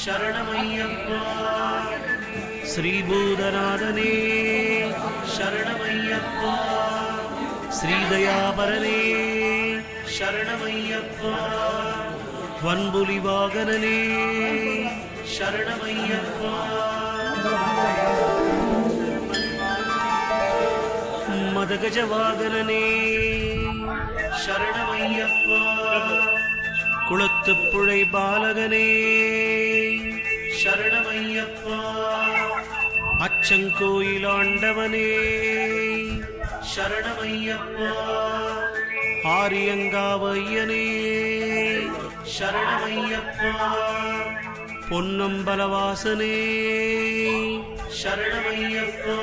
சரணமையப்பா. ஸ்ரீபூதநாதனே சரணமையப்பா. ஸ்ரீதயாபரனே சரணமையப்பா. வன்புலி வாகனனே சரணமையப்பா. மதகஜ வாகனனே சரணமையப்பா. குளத்துப்புழை பாலகனே சரணமையப்பா. அச்சங்கோயில் ஆண்டவனே சரணமையப்பா. ஆரியங்காவையனே சரணமையப்பா. பொன்னம்பலவாசனே சரணமையப்பா.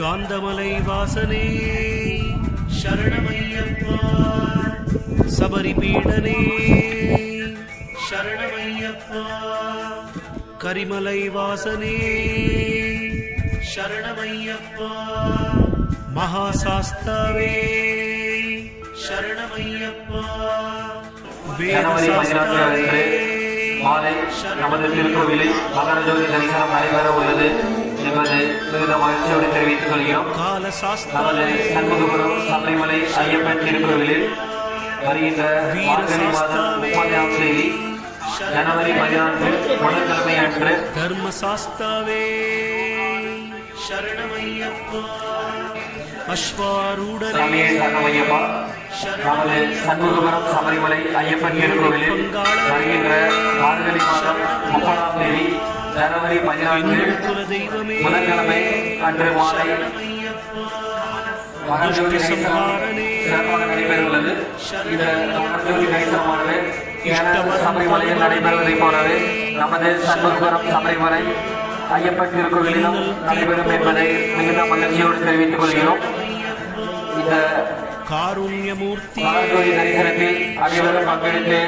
காந்தமலை வாசனே சரணமையப்பா. சபரிபீடனே சரணமையப்பா. கரிமலை வாசனே சரணமையப்பா. மகாசாஸ்தாவே சரணமையப்பா. வேதசாஸ்தாவே மாலை நமது திருக்கோவிலில் மகர ஜோதி தரிசனம் நடைபெற உள்ளது என்பதை மிகுந்த மகிழ்ச்சியோடு தெரிவித்துக் கொள்கிறோம். நமது சண்முகபுரம் சபரிமலை ஐயப்பன் திருக்கோவிலில் வருகின்ற மார்கழி மாதம் 30ஆம் தேதி ஜனவரி 14 புதன்கிழமை அன்று தர்மசாஸ்தாவே சரணமையப்பா. அஸ்வாரூடனே சரணமையப்பா. நமது சண்முகபுரம் சபரிமலை ஐயப்பன் திருக்கோவிலில் வருகின்ற மார்கழி மாதம் 30ஆம் தேதி ஜனவரி 14 புதன்கிழமை அன்று மாலை மகரஜோதி சிறப்பாக நடைபெறவுள்ளது. இந்த மகரஜோதி தரிசனமானது சபரிமலையில் நடைபெறுவதை போலவே நமது சண்முகபுரம் சபரிமலை ஐயப்பன் திருக்கோவிலிலும் நடைபெறும் என்பதை மிகுந்த மகிழ்ச்சியோடு தெரிவித்துக் கொள்கிறோம். இந்த காருண்யமூர்த்தி மகரஜோதி தரிசனத்தில் அனைவரும் பங்கெடுத்து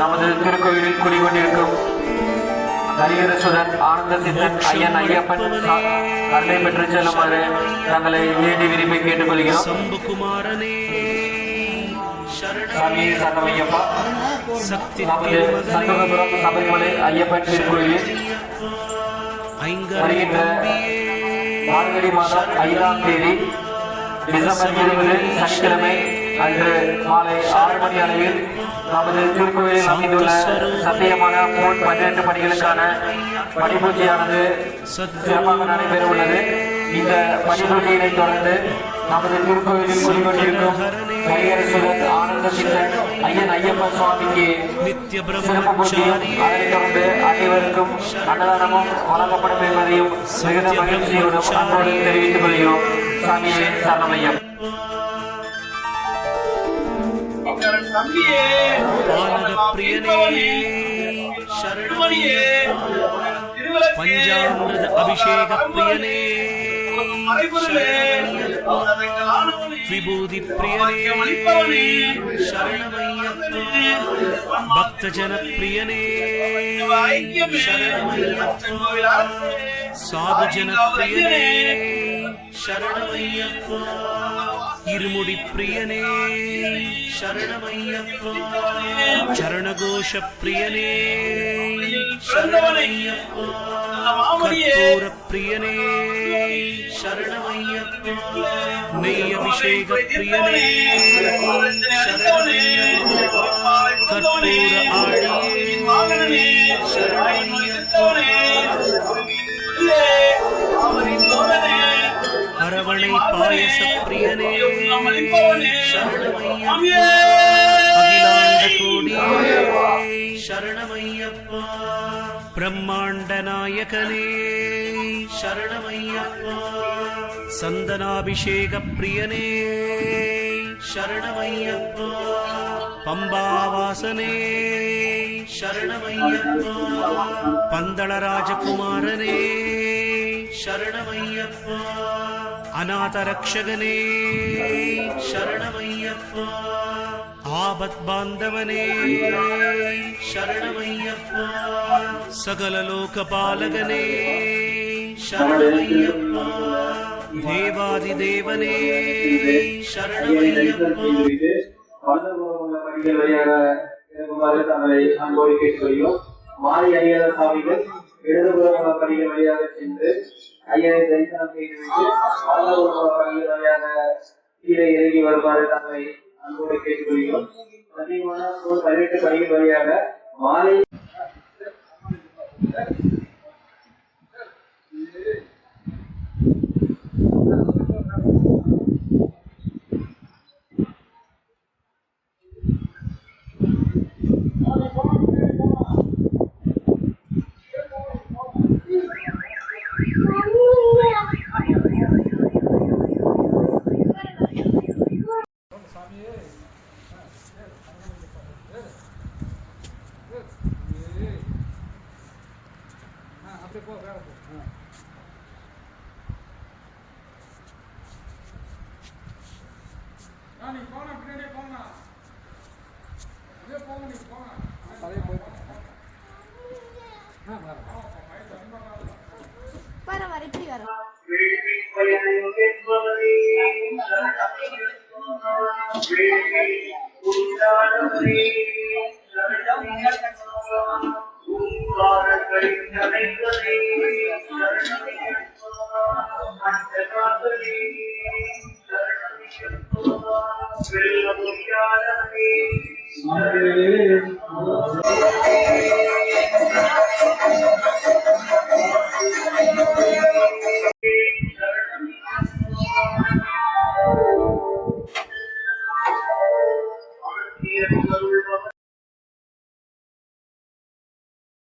நமது திருக்கோவிலில் குடிகொண்டிருக்கும் ஹரிஹரசுதன் ஆனந்த சித்தன் ஐயன் ஐயப்பன் அருளை பெற்று செல்லுமாறு தங்களை வேண்டி விரும்பி கேட்டுக்கொள்கிறோம். சம்புகுமாரனே சாமியை சரணமையப்பா. நமது சண்முகபுரம் சபரிமலை ஐயப்பன் திருக்கோயிலில் வருகின்ற மார்கழி மாதம் 5ஆம் தேதி டிசம்பர் 20 சனிக்கிழமை அன்று மாலை 6 மணி அளவில் நமது திருக்கோயிலில் அமைந்துள்ள சத்தியமான பொன் 12 படிகளுக்கான படிபூஜையானது சிறப்பாக நடைபெற உள்ளது. இந்த படிபூஜையினை தொடர்ந்து நமது திருக்கோயிலில் குடிகொண்டிருக்கும் ஹரிஹரசுதன் ஆனந்த சித்தன் ஐயன் ஐயப்பன் சுவாமிக்கு சிறப்பு பூஜையும் அதனைத் தொடர்ந்து அனைவருக்கும் அன்னதானமும் வழங்கப்படும் என்பதையும் மிகுந்த மகிழ்ச்சியோடும் அன்போடு தெரிவித்துக் கொள்கிறோம். சாமியே சரணமையம். பாலகப்பிரியனே சரணமையப்பா. பஞ்சாமிர்த அபிஷேக பிரியனே சரணமையப்பா. விபூதி பிரியனே சரணமையப்பா. பக்தஜன பிரியனே சரணமையப்பா. சாதுஜன பிரியனே சரணமையப்பா. இருமுடி பிரியனே சரணமையப்பா. சரணகோஷ பிரியனே சரணமையப்பா. கற்பூர பிரியனே சரணமையப்பா. நெய் அபிஷேக பிரியனே சரணமையப்பா. கற்பூர ஆழியே சரணமையப்பா. அரவணை பாயச பிரியனே சரணமையப்பா. அகிலாண்ட கோடியே சரணமையப்பா. பிரம்மாண்ட நாயகனே சரணமையப்பா. சந்தனாபிஷேக பிரியனே சரணமையப்பா. பம்பாவாசனே சரணமையப்பா. பந்தள ராஜகுமாரனே சரணமையப்பா. அநாத ரக்ஷகனே சரணமையப்பா. ஆபத் பாந்தவனே சரணமையப்பா. சகல லோகபாலகனே சரணமையப்பா. தேவாதி தேவனே சரணமையப்பா. தங்களை அன்போடு கேட்டுக்கொள்கிறோம். மாலை அணியாத சாமிகள் இடதுபுற படிகள் வழியாக சென்று ஐயனை தரிசனம் செய்துவிட்டு வலதுபுற படிகள் வழியாக கீழே இறங்கி வருமாறு தங்களை அன்போடு கேட்டுக்கொள்கிறோம். 18 படிகள் வழியாக மாலை வர இப்படி வர வெள்ளமுடியாதே